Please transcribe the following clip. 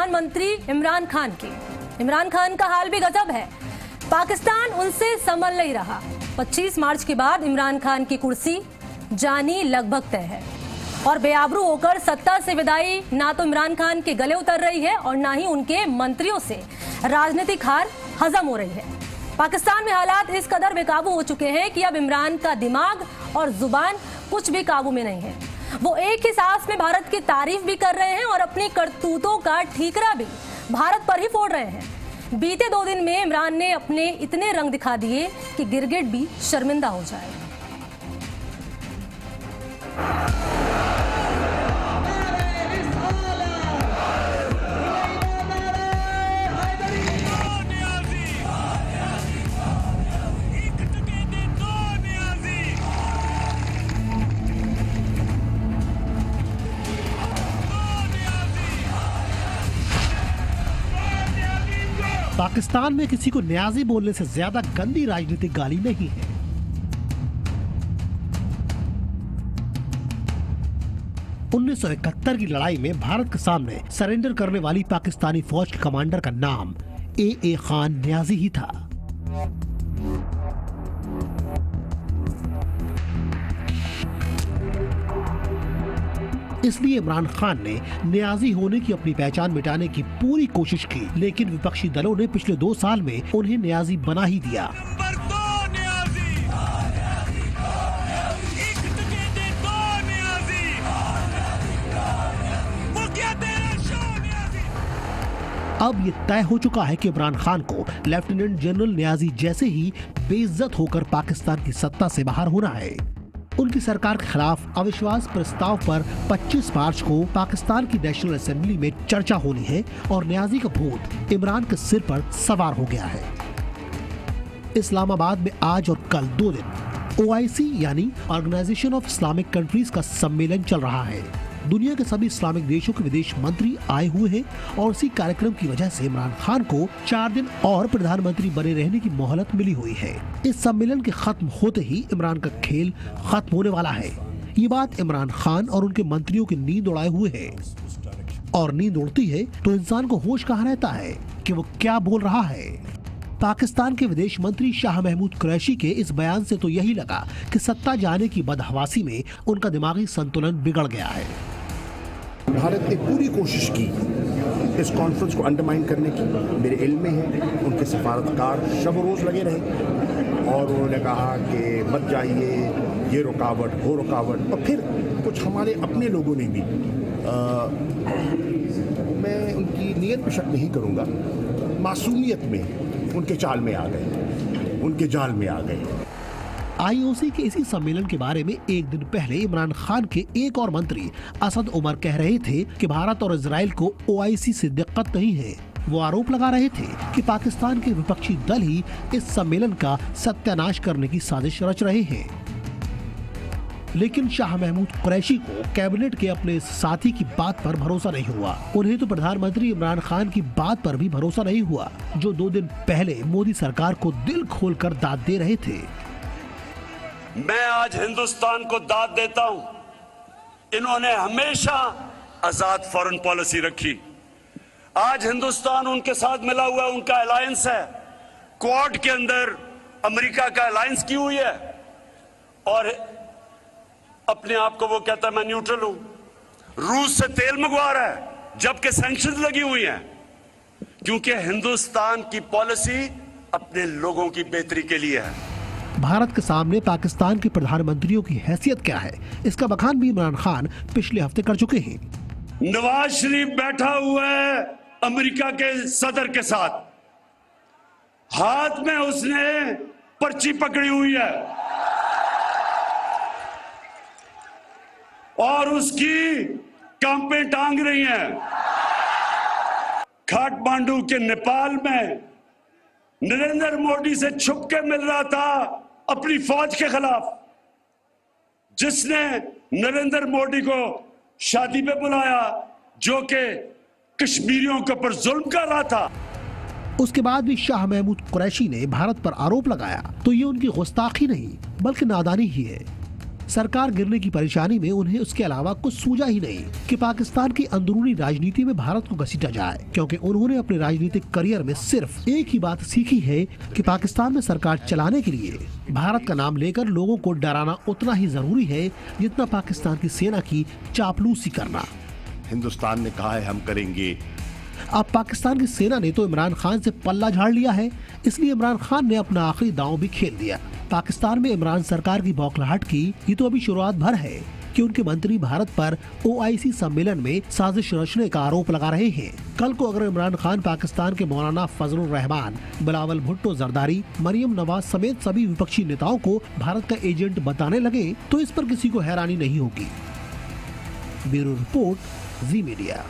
प्रधानमंत्री इमरान खान की। इमरान खान का हाल भी गजब है, पाकिस्तान उनसे संभल नहीं रहा। 25 मार्च के बाद इमरान खान की कुर्सी जानी लगभग तय है और बेआबरू होकर सत्ता से विदाई ना तो इमरान खान के गले उतर रही है और ना ही उनके मंत्रियों से राजनीतिक हार हजम हो रही है। पाकिस्तान में हालात इस कदर बेकाबू हो चुके हैं कि अब इमरान का दिमाग और जुबान कुछ भी काबू में नहीं है। वो एक ही सांस में भारत की तारीफ भी कर रहे हैं और अपनी करतूतों का ठीकरा भी भारत पर ही फोड़ रहे हैं। बीते 2 दिन में इमरान ने अपने इतने रंग दिखा दिए कि गिरगिट भी शर्मिंदा हो जाए। पाकिस्तान में किसी को न्याजी बोलने से ज्यादा गंदी राजनीतिक गाली नहीं है। उन्नीस 1971 की लड़ाई में भारत के सामने सरेंडर करने वाली पाकिस्तानी फौज के कमांडर का नाम ए खान न्याजी ही था। इसलिए इमरान खान ने न्याजी होने की अपनी पहचान मिटाने की पूरी कोशिश की, लेकिन विपक्षी दलों ने पिछले 2 साल में उन्हें न्याजी बना ही दिया। अब ये तय हो चुका है कि इमरान खान को लेफ्टिनेंट जनरल न्याजी जैसे ही बेइज्जत होकर पाकिस्तान की सत्ता से बाहर होना है। उनकी सरकार के खिलाफ अविश्वास प्रस्ताव पर 25 मार्च को पाकिस्तान की नेशनल असेंबली में चर्चा होनी है और न्याजी का भूत इमरान के सिर पर सवार हो गया है। इस्लामाबाद में आज और कल 2 दिन OIC यानी ऑर्गेनाइजेशन ऑफ इस्लामिक कंट्रीज का सम्मेलन चल रहा है। दुनिया के सभी इस्लामिक देशों के विदेश मंत्री आए हुए हैं और इसी कार्यक्रम की वजह से इमरान खान को 4 दिन और प्रधानमंत्री बने रहने की मोहलत मिली हुई है। इस सम्मेलन के खत्म होते ही इमरान का खेल खत्म होने वाला है। ये बात इमरान खान और उनके मंत्रियों की नींद उड़ाए हुए है और नींद उड़ती है तो इंसान को होश कहाँ रहता है कि वो क्या बोल रहा है। पाकिस्तान के विदेश मंत्री शाह महमूद कुरैशी के इस बयान से तो यही लगा कि सत्ता जाने की बदहवासी में उनका दिमागी संतुलन बिगड़ गया है। भारत ने पूरी कोशिश की इस कॉन्फ्रेंस को अंडरमाइन करने की। मेरे इल्म में है उनके सफारतकार शब रोज लगे रहे और उन्होंने कहा कि मत जाइए, ये रुकावट वो रुकावट, और फिर कुछ हमारे अपने लोगों ने भी मैं उनकी नीयत पे शक नहीं करूँगा, मासूमियत में उनके चाल में आ गए, उनके जाल में आ गए। IOC के इसी सम्मेलन के बारे में एक दिन पहले इमरान खान के एक और मंत्री असद उमर कह रहे थे कि भारत और इजराइल को OIC से दिक्कत नहीं है। वो आरोप लगा रहे थे कि पाकिस्तान के विपक्षी दल ही इस सम्मेलन का सत्यानाश करने की साजिश रच रहे हैं। लेकिन शाह महमूद कुरैशी को कैबिनेट के अपने साथी की बात पर भरोसा नहीं हुआ। उन्हें तो प्रधानमंत्री इमरान खान की बात पर भी भरोसा नहीं हुआ, जो 2 दिन पहले मोदी सरकार को दिल खोलकर दाद दे रहे थे। मैं आज हिंदुस्तान को दाद देता हूं, इन्होंने हमेशा आजाद फॉरेन पॉलिसी रखी। आज हिंदुस्तान उनके साथ मिला हुआ, उनका अलायंस है। क्वाड के अंदर अमेरिका का अलायंस की हुई है और अपने आप को वो कहता है मैं न्यूट्रल हूं। रूस से तेल मंगवा रहा है जबकि सैंक्शंस लगी हुई हैं, क्योंकि हिंदुस्तान की पॉलिसी अपने लोगों की बेहतरी के लिए है। भारत के सामने पाकिस्तान के प्रधानमंत्रियों की हैसियत क्या है, इसका बखान भी इमरान खान पिछले हफ्ते कर चुके हैं। नवाज शरीफ बैठा हुआ है अमेरिका के सदर के साथ, हाथ में उसने पर्ची पकड़ी हुई है और उसकी कांपें टांग रही हैं। काठमांडू के नेपाल में नरेंद्र मोदी से छुप के मिल रहा था अपनी फौज के खिलाफ, जिसने नरेंद्र मोदी को शादी पे बुलाया जो कि कश्मीरियों के ऊपर जुल्म कर रहा था। उसके बाद भी शाह महमूद कुरैशी ने भारत पर आरोप लगाया तो ये उनकी गुस्ताखी नहीं बल्कि नादानी ही है। सरकार गिरने की परेशानी में उन्हें उसके अलावा कुछ सूझा ही नहीं कि पाकिस्तान की अंदरूनी राजनीति में भारत को घसीटा जाए, क्योंकि उन्होंने अपने राजनीतिक करियर में सिर्फ एक ही बात सीखी है कि पाकिस्तान में सरकार चलाने के लिए भारत का नाम लेकर लोगों को डराना उतना ही जरूरी है जितना पाकिस्तान की सेना की चापलूसी करना। हिंदुस्तान ने कहा है हम करेंगे। अब पाकिस्तान की सेना ने तो इमरान खान से पल्ला झाड़ लिया है, इसलिए इमरान खान ने अपना आखिरी दांव भी खेल दिया। पाकिस्तान में इमरान सरकार की बौखलाहट की ये तो अभी शुरुआत भर है कि उनके मंत्री भारत पर OIC सम्मेलन में साजिश रचने का आरोप लगा रहे हैं। कल को अगर इमरान खान पाकिस्तान के मौलाना फजलुर रहमान, बिलावल भुट्टो जरदारी, मरियम नवाज समेत सभी विपक्षी नेताओं को भारत का एजेंट बताने लगे तो इस पर किसी को हैरानी नहीं होगी। ब्यूरो रिपोर्ट, जी मीडिया।